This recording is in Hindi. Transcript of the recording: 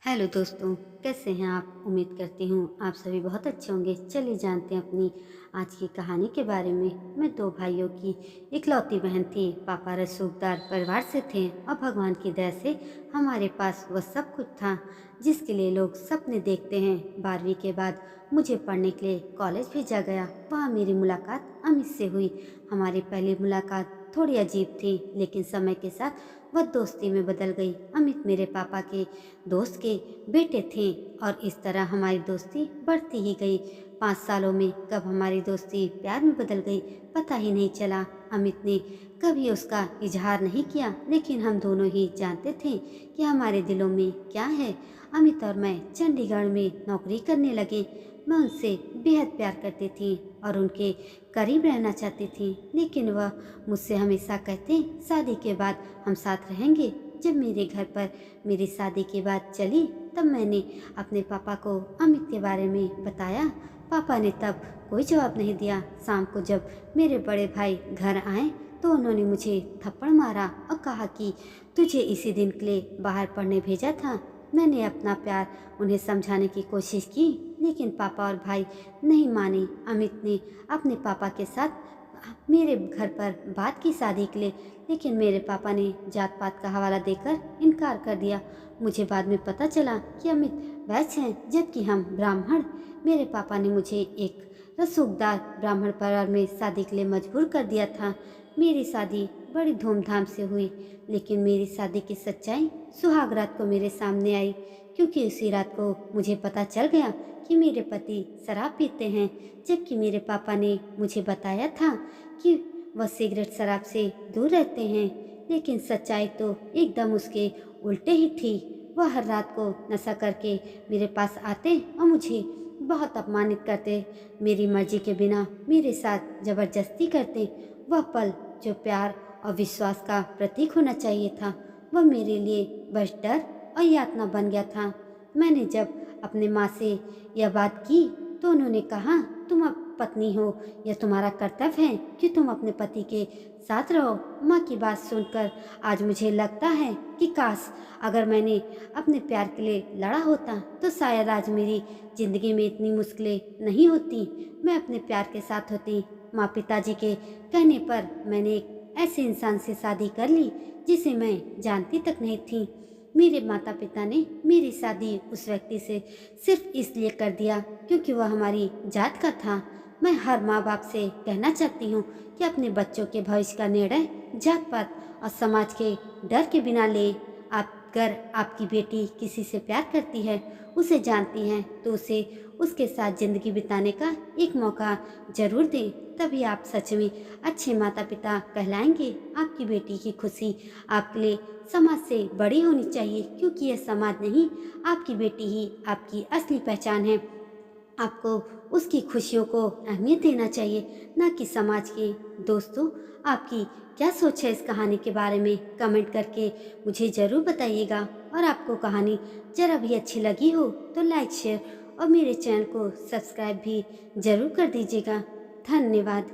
हेलो दोस्तों, कैसे हैं आप? उम्मीद करती हूँ आप सभी बहुत अच्छे होंगे। चलिए जानते हैं अपनी आज की कहानी के बारे में। मैं दो भाइयों की इकलौती बहन थी। पापा रसूखदार परिवार से थे और भगवान की दया से हमारे पास वह सब कुछ था जिसके लिए लोग सपने देखते हैं। 12वीं के बाद मुझे पढ़ने के लिए कॉलेज भेजा गया। वहाँ मेरी मुलाकात अमित से हुई। हमारी पहली मुलाकात थोड़ी अजीब थी, लेकिन समय के साथ वह दोस्ती में बदल गई। अमित मेरे पापा के दोस्त के बेटे थे और इस तरह हमारी दोस्ती बढ़ती ही गई। 5 सालों में कब हमारी दोस्ती प्यार में बदल गई पता ही नहीं चला। अमित ने कभी उसका इजहार नहीं किया, लेकिन हम दोनों ही जानते थे कि हमारे दिलों में क्या है। अमित और मैं चंडीगढ़ में नौकरी करने लगे। मैं उनसे बेहद प्यार करती थी और उनके करीब रहना चाहती थी, लेकिन वह मुझसे हमेशा कहते शादी के बाद हम साथ रहेंगे। जब मेरे घर पर मेरी शादी की बात चली तब मैंने अपने पापा को अमित के बारे में बताया। पापा ने तब कोई जवाब नहीं दिया। शाम को जब मेरे बड़े भाई घर आए तो उन्होंने मुझे थप्पड़ मारा और कहा कि तुझे इसी दिन के लिए बाहर पढ़ने भेजा था। मैंने अपना प्यार उन्हें समझाने की कोशिश की, लेकिन पापा और भाई नहीं माने। अमित ने अपने पापा के साथ मेरे घर पर बात की शादी के लिए, लेकिन मेरे पापा ने जात पात का हवाला देकर इनकार कर दिया। मुझे बाद में पता चला कि अमित वैश्य हैं जबकि हम ब्राह्मण। मेरे पापा ने मुझे एक रसूखदार ब्राह्मण परिवार में शादी के लिए मजबूर कर दिया था। मेरी शादी बड़ी धूमधाम से हुई, लेकिन मेरी शादी की सच्चाई सुहाग रात को मेरे सामने आई, क्योंकि उसी रात को मुझे पता चल गया कि मेरे पति शराब पीते हैं, जबकि मेरे पापा ने मुझे बताया था कि वह सिगरेट शराब से दूर रहते हैं। लेकिन सच्चाई तो एकदम उसके उल्टे ही थी। वह हर रात को नशा करके मेरे पास आते और मुझे बहुत अपमानित करते। मेरी मर्जी के बिना मेरे साथ जबरदस्ती करते। वह पल जो प्यार और विश्वास का प्रतीक होना चाहिए था, वह मेरे लिए बस डर और यातना बन गया था। मैंने जब अपने माँ से यह बात की तो उन्होंने कहा, तुम अब पत्नी हो, यह तुम्हारा कर्तव्य है कि तुम अपने पति के साथ रहो। माँ की बात सुनकर आज मुझे लगता है कि काश अगर मैंने अपने प्यार के लिए लड़ा होता तो शायद आज मेरी जिंदगी में इतनी मुश्किलें नहीं होती। मैं अपने प्यार के साथ होती। माँ पिताजी के कहने पर मैंने एक ऐसे इंसान से शादी कर ली जिसे मैं जानती तक नहीं थी। मेरे माता पिता ने मेरी शादी उस व्यक्ति से सिर्फ इसलिए कर दिया क्योंकि वह हमारी जात का था। मैं हर माँ बाप से कहना चाहती हूँ कि अपने बच्चों के भविष्य का निर्णय जात पात और समाज के डर के बिना ले। आप अगर आपकी बेटी किसी से प्यार करती है, उसे जानती हैं, तो उसे उसके साथ जिंदगी बिताने का एक मौका जरूर दें। तभी आप सच में अच्छे माता पिता कहलाएंगे। आपकी बेटी की खुशी आपके लिए समाज से बड़ी होनी चाहिए, क्योंकि यह समाज नहीं, आपकी बेटी ही आपकी असली पहचान है। आपको उसकी खुशियों को अहमियत देना चाहिए, ना कि समाज की। दोस्तों, आपकी क्या सोच है इस कहानी के बारे में? कमेंट करके मुझे ज़रूर बताइएगा। और आपको कहानी जरा भी अच्छी लगी हो तो लाइक शेयर और मेरे चैनल को सब्सक्राइब भी ज़रूर कर दीजिएगा। धन्यवाद।